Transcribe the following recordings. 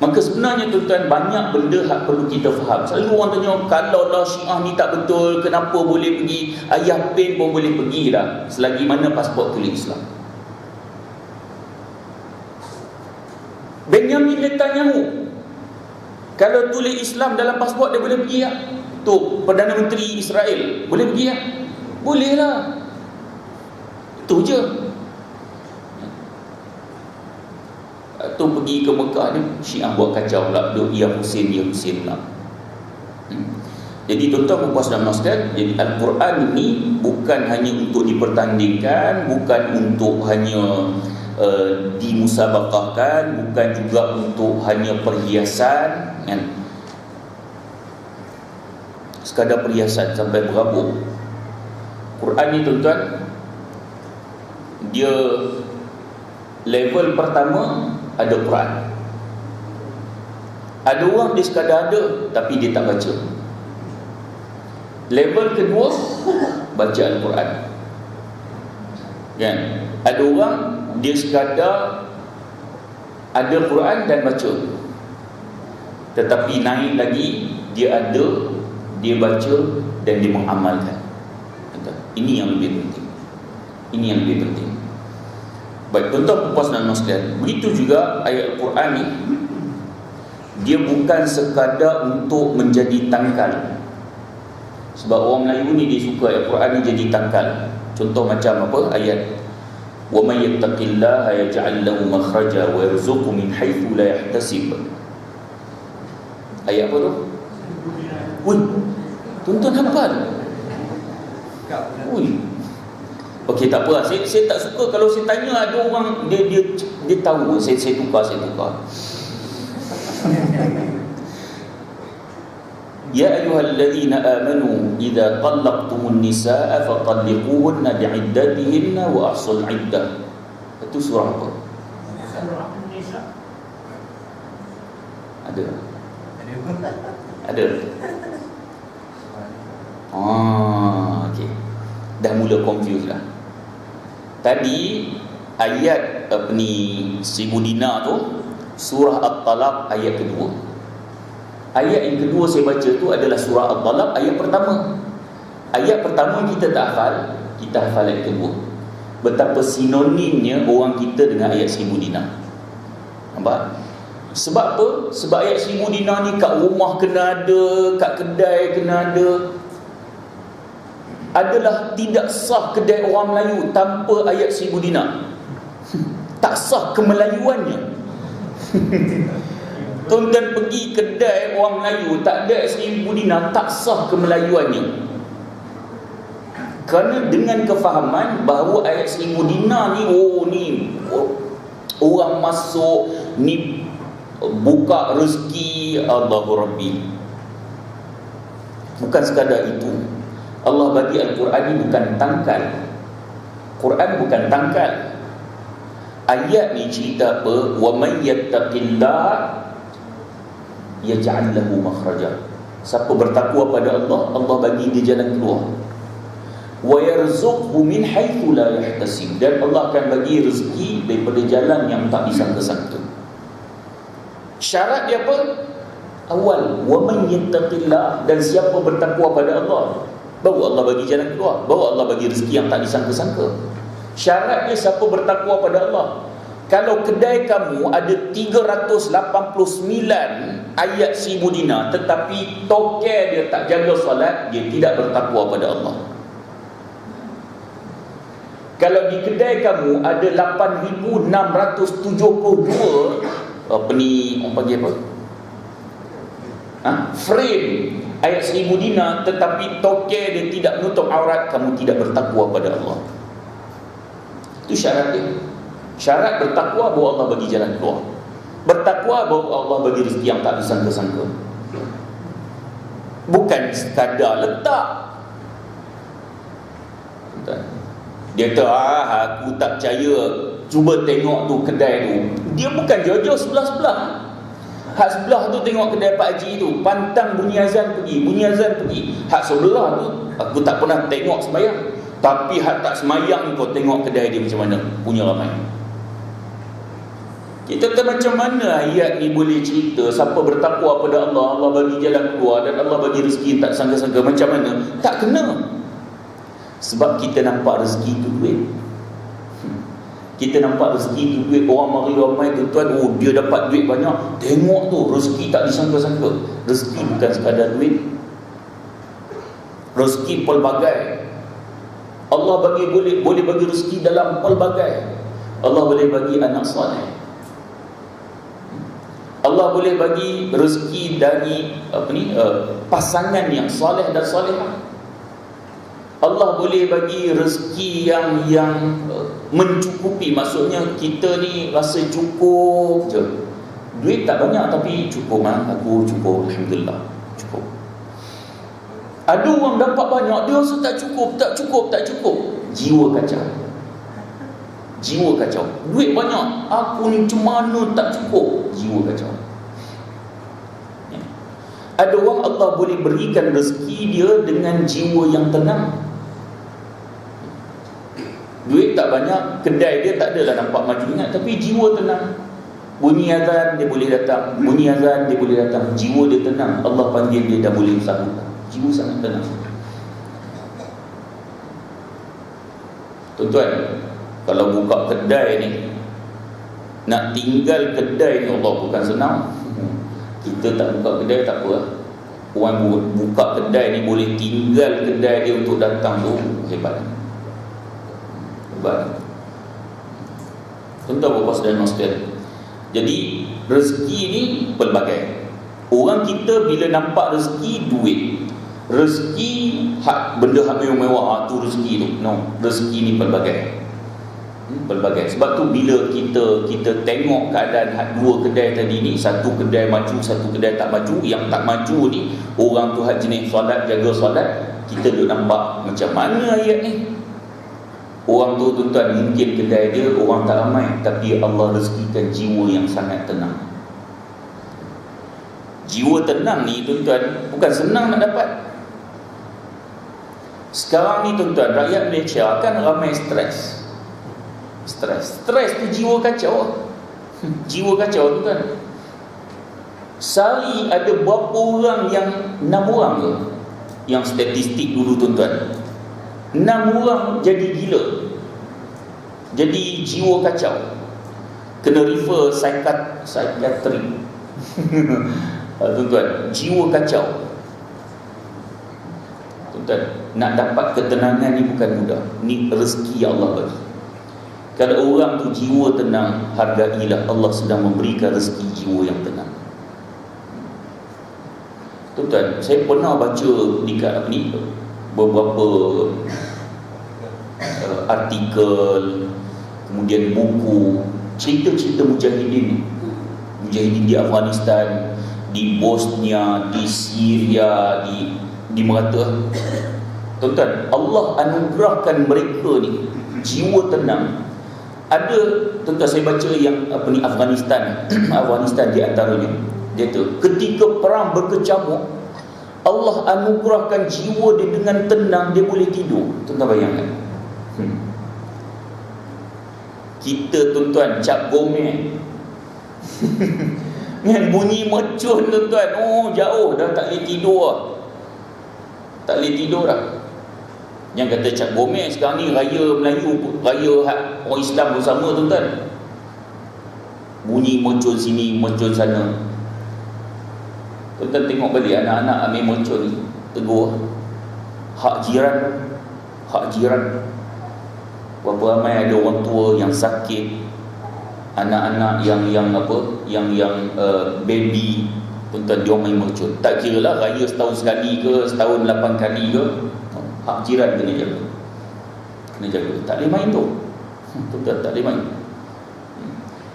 Maka sebenarnya tuan-tuan, banyak benda hak perlu kita faham. Selalu orang tanya, kalau lah Syiah ni tak betul, kenapa boleh pergi? Ayah PIN pun boleh pergi dah, selagi mana pasport tulis Islam. Benjamin Netanyahu, kalau tulis Islam dalam pasport dia boleh pergi tak? Tu Perdana Menteri Israel boleh pergi tak? Boleh lah. Itu je. Tu pergi ke Mekah ni, Syiah buat kacau pula, duk ya Husin pula. Jadi tuan-tuan puas dan sekalian, jadi Al-Quran ini bukan hanya untuk dipertandingkan, bukan untuk hanya dimusabaqahkan, bukan juga untuk hanya perhiasan, kan? Sekadar perhiasan sampai berabuk. Quran ni tuan-tuan, dia level pertama ada Quran. Ada orang dia sekadar ada tapi dia tak baca. Level kedua baca Al-Quran, kan? Ada orang dia sekadar ada Quran dan baca, tetapi naik lagi dia ada, dia baca dan dia mengamalkan. Ini yang lebih penting. Ini yang lebih penting. Baik, tuan-tuan puas dan sekalian, begitu juga ayat Al-Quran ni, dia bukan sekadar untuk menjadi tangkal. Sebab orang Melayu ni dia suka ayat Al-Quran ni jadi tangkal. Contoh macam apa? Ayat wa may yattaqillaha yaj'al lahu makhraja wa yarzuqhu min haitsu la yahtasib. Ayat apa tu? Ui, tuan-tuan hafal? Ui. Okey, tak apa. Saya tak suka kalau saya tanya ada orang dia tahu. Saya tukar. Ya ayyuhalladzina amanu idza talaqtumun nisaa fatalliquhunna bi'iddatihinna wa ahsul 'iddah. Itu surah apa? Surah An-Nisa. Ada. Okey. Dah mula confuse dah. Tadi ayat Seribu Dinar tu surah At-Talaq ayat kedua. Ayat yang kedua saya baca tu adalah surah At-Talaq ayat pertama. Ayat pertama kita tak hafal, kita hafal ayat kedua. Betapa sinonimnya orang kita dengan ayat Seribu Dinar. Nampak? Sebab apa? Sebab ayat Seribu Dinar ni kat rumah kena ada, kat kedai kena ada. Adalah tidak sah kedai orang Melayu tanpa ayat Seribu Dinar. Tak sah kemelayuannya. Tuan-tuan pergi kedai orang Melayu tak ada Seribu Dinar, tak sah kemelayuannya. Kerana dengan kefahaman bahawa ayat Seribu Dinar ni, orang masuk ni buka rezeki, Allahu Rabbi. Bukan sekadar itu. Allah bagi Al-Quran ni bukan tangkal. Quran bukan tangkal. Ayat ni cerita apa? Wa may yattaqillah yaj'al lahu makhraja. Siapa bertakwa pada Allah, Allah bagi dia jalan keluar. Wa yarzuqhu min haitsu la yahtasib. Dan Allah akan bagi rezeki daripada jalan yang tak disangka-sangka. Syarat dia apa? Awal, wa man yattaqillah, dan siapa bertakwa pada Allah, baru Allah bagi jalan keluar, baru Allah bagi rezeki yang tak disangka-sangka. Syaratnya siapa bertakwa pada Allah. Kalau kedai kamu ada 389 ayat Seribu Dinar, tetapi toker dia tak jaga solat, dia tidak bertakwa pada Allah. Kalau di kedai kamu ada 8,672 orang panggil apa? Frame ayat Seribu Dinar, tetapi toker dia tidak menutup aurat, kamu tidak bertakwa pada Allah. Itu syarat dia. Syarat bertakwa bahawa Allah bagi jalan keluar. Bertakwa bahawa Allah bagi rezeki yang tak disangka-sangka. Bukan sekadar letak. Dia kata, aku tak percaya, cuba tengok tu kedai tu. Dia bukan jauh-jauh sebelah-sebelah. Hak sebelah tu tengok kedai Pak Haji tu, pantang bunyi azan pergi, bunyi azan pergi. Hak sebelah tu aku tak pernah tengok sembahyang, tapi hak tak sembahyang kau tengok kedai dia macam mana, punya ramai. Kita kata macam mana ayat ni boleh cerita siapa bertakwa pada Allah, Allah bagi jalan keluar dan Allah bagi rezeki tak sangka-sangka. Macam mana? Tak kena. Sebab kita nampak rezeki tu duit. Kita nampak rezeki tu duit. Orang mari ramai tuan, oh dia dapat duit banyak. Tengok tu, rezeki tak disangka-sangka. Rezeki bukan sekadar duit. Rezeki pelbagai. Allah boleh bagi rezeki dalam pelbagai. Allah boleh bagi anak soleh. Allah boleh bagi rezeki dari pasangan yang soleh dan solehah. Allah boleh bagi rezeki yang mencukupi. Maksudnya kita ni rasa cukup je. Duit tak banyak tapi cukup. Aku cukup, alhamdulillah, cukup. Ada orang dapat banyak, dia rasa tak cukup. Jiwa kacau. Duit banyak, aku ni macam mana tak cukup. Jiwa kacau. Ada orang Allah boleh berikan rezeki dia dengan jiwa yang tenang. Duit tak banyak, kedai dia tak adalah nampak maju ingat, tapi jiwa tenang. Bunyi azan dia boleh datang, jiwa dia tenang. Allah panggil dia dah boleh usaha. Jiwa sangat tenang. Tuan-tuan, kalau buka kedai ni, nak tinggal kedai ni Allah bukan senang. Kita tak buka kedai tak apa. Orang buka kedai ni boleh tinggal kedai dia untuk datang tu, hebat. Tuan-tuan bapa saudara sekalian. Jadi rezeki ni pelbagai. Orang kita bila nampak rezeki duit, rezeki benda hak mewah, tu rezeki tu. No, rezeki ni pelbagai. Sebab tu bila kita tengok keadaan dua kedai tadi ni, satu kedai maju, satu kedai tak maju. Yang tak maju ni orang tu hak jenis solat, jaga solat, kita duk nampak macam mana ayat ni. Orang tu tuan-tuan mungkin kedai dia orang tak ramai, tapi Allah rezekikan jiwa yang sangat tenang. Jiwa tenang ni tuan-tuan bukan senang nak dapat. Sekarang ni tuan-tuan, rakyat Malaysia kan ramai stres tu jiwa kacau. Jiwa kacau tu kan. Sehari ada berapa orang yang 6 orang ke? Yang statistik dulu tuan-tuan, 6 orang jadi gila, jadi jiwa kacau, kena refer psikiatri. Tuan-tuan, jiwa kacau. Tuan-tuan, nak dapat ketenangan ni bukan mudah. Ni rezeki Allah bagi. Kalau orang tu jiwa tenang, hargailah Allah sedang memberikan rezeki jiwa yang tenang. Tuan-tuan, saya pernah baca dekat beberapa artikel, kemudian buku, cerita-cerita mujahidin di Afghanistan, di Bosnia, di Syria, di Merata. Tuan-tuan, Allah anugerahkan mereka ni jiwa tenang. Ada, tuan-tuan, saya baca yang Afghanistan di antaranya. Dia tu ketika perang berkecamuk, Allah anugerahkan jiwa dia dengan tenang, dia boleh tidur. Tuan-tuan bayangkan. Kita tuan-tuan cap gomeh dengan bunyi mercun tuan-tuan, jauh dah tak boleh tidur dah. Yang kata cap gomeh sekarang ni raya Melayu, raya orang Islam bersama tuan-tuan, bunyi mercun sini, mercun sana. Tuan-tuan tengok balik anak-anak ambil mercun ni, tegur hak jiran. Berapa ramai ada orang tua yang sakit, anak-anak yang baby, tuan-tuan, dia main mercun. Tak kira lah raya setahun sekali ke, setahun 8 kali ke, hak jiran kena jaga. Tak boleh main tu. Tuan-tuan, tak boleh main.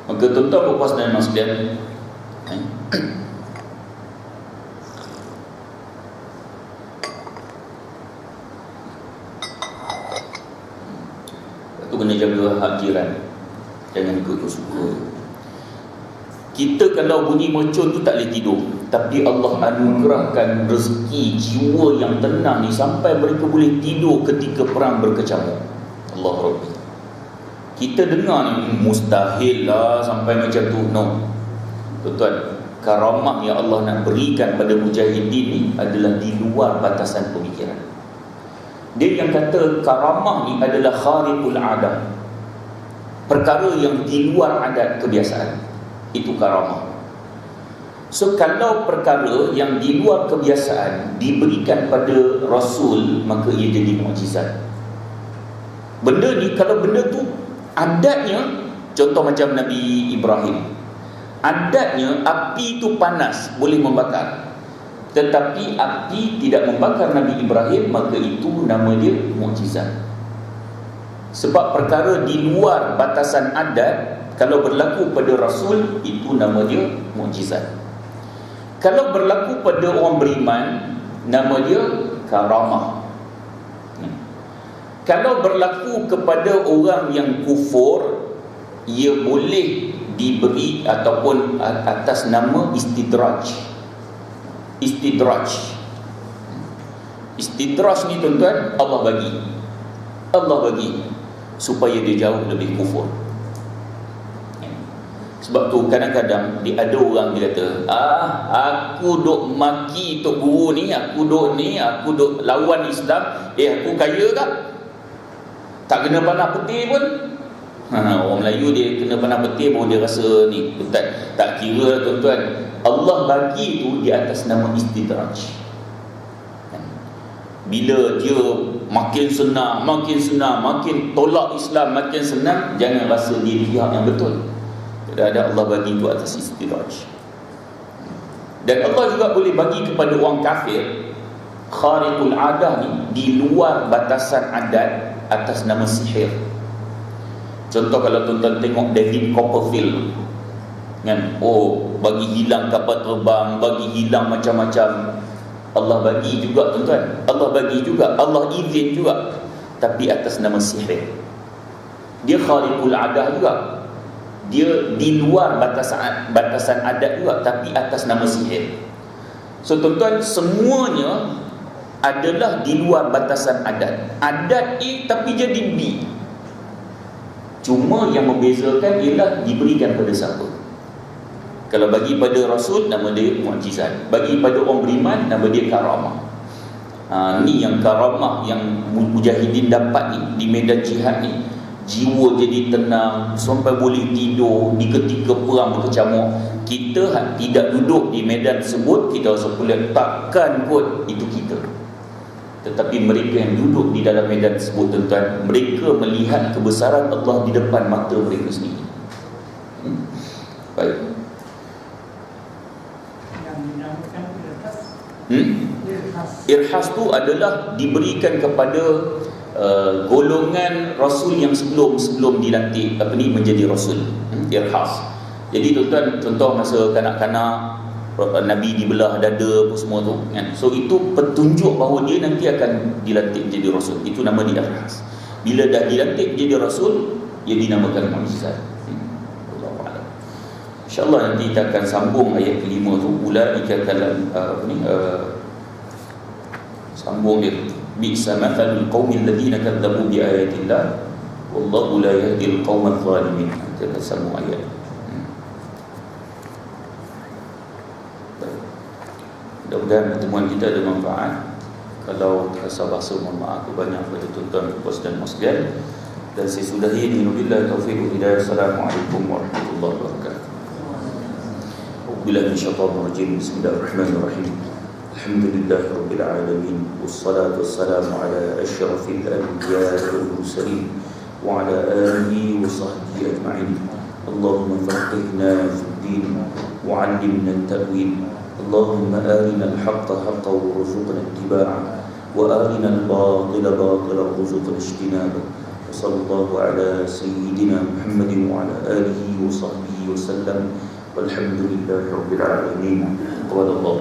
Maka tuan-tuan berpuas dan sekalian, tu kena jaga hak jiran. Jangan ikut suka. Kita kalau bunyi mercun tu tak boleh tidur, tapi Allah anugerahkan rezeki jiwa yang tenang ni sampai mereka boleh tidur ketika perang berkecamuk. Allah Rabbi. Kita dengar ni mustahil lah sampai macam tu. No, tuan-tuan, karamah yang Allah nak berikan pada mujahidin ni adalah di luar batasan pemikiran. Dia yang kata karamah ni adalah khariqul adah, perkara yang di luar adat kebiasaan, itu karamah. So kalau perkara yang di luar kebiasaan diberikan pada Rasul, maka ia jadi mukjizat. Benda ni, kalau benda tu adatnya, contoh macam Nabi Ibrahim, adatnya api tu panas, boleh membakar, tetapi api tidak membakar Nabi Ibrahim, maka itu nama dia mukjizat. Sebab perkara di luar batasan adat, kalau berlaku pada Rasul, itu nama dia mukjizat. Kalau berlaku pada orang beriman, nama dia karamah. Kalau berlaku kepada orang yang kufur, ia boleh diberi ataupun atas nama istidraj. Istidraj ni tuan-tuan, Allah bagi supaya dia jauh lebih kufur. Sebab tu kadang-kadang ada orang dia kata, aku duk maki tok guru ni, aku duk lawan Islam, aku kaya tak? Tak kena panah peti pun. Orang Melayu dia kena panah peti baru dia rasa ni. Tak kira tuan-tuan, Allah bagi tu di atas nama istidraj. Bila dia makin senang, makin tolak Islam, makin senang, jangan rasa dia pihak yang betul. Kadang-kadang Allah bagi tu atas istidraj. Dan Allah juga boleh bagi kepada orang kafir khariqul adah ni, di luar batasan adat, atas nama sihir. Contoh kalau tuan-tuan tengok David Copperfield kan, bagi hilang kapal terbang, bagi hilang macam-macam. Allah bagi juga tuan-tuan, Allah izin juga, tapi atas nama sihir. Dia khariqul adah juga, dia di luar batasan adat juga, tapi atas nama sihir. So tuan-tuan, semuanya adalah di luar batasan adat. Adat A tapi jadi B. Cuma yang membezakan ialah diberikan pada siapa. Kalau bagi pada Rasul, nama dia mukjizat. Bagi pada orang beriman, nama dia karamah. Ni yang karamah yang mujahidin dapat ni di medan jihad ni. Jiwa jadi tenang sampai boleh tidur di ketika perang berkecamuk. Kita tidak duduk di medan tersebut, kita rasa kulit takkan kot itu kita. Tetapi mereka yang duduk di dalam medan tersebut tuan-tuan, mereka melihat kebesaran Allah di depan mata mereka sendiri. Baik. Yang dinamakan irhas tu adalah diberikan kepada golongan Rasul yang sebelum dilantik menjadi Rasul. Irhas. Jadi tuan-tuan, contoh masa kanak-kanak Nabi dibelah dada apa semua tu kan? So itu petunjuk bahawa dia nanti akan dilantik menjadi Rasul. Itu nama dia irhas. Bila dah dilantik menjadi Rasul, ia dinamakan mukjizat. InsyaAllah nanti kita akan sambung ayat kelima tu. Ulaika kalam sambung dia. Bi'sa mathalul qaumil ladzina kadzabu bi ayatillah wallahu la yahdil qaumadh zalimin. Kita akan sambung ayat. Mudah-mudahan pertemuan kita ada manfaat. Kalau terasa bahasa, mohon maaf banyak pada tuan-tuan, puas dan muslimin. Dan saya sudahi dengan billahi taufiq wal hidayah. Assalamualaikum warahmatullahi wabarakatuh. Billahi minasyaitonir rajim. Bismillahirrahmanirrahim. Alhamdulillahi rabbil alamin. Wassalatu wassalamu ala asyrafil anbiya'i wal mursalin wa ala alihi wa sahbihi ajma'in. Allahumma faqihna fid din wa 'allimna at-ta'wil. اللهم آرنا الحق حقا وارزقنا اتباعه وآرنا الباطل باطلا وارزقنا اجتنابه وصلى الله على سيدنا محمد وعلى آله وصحبه وسلم والحمد لله رب العالمين. قال الله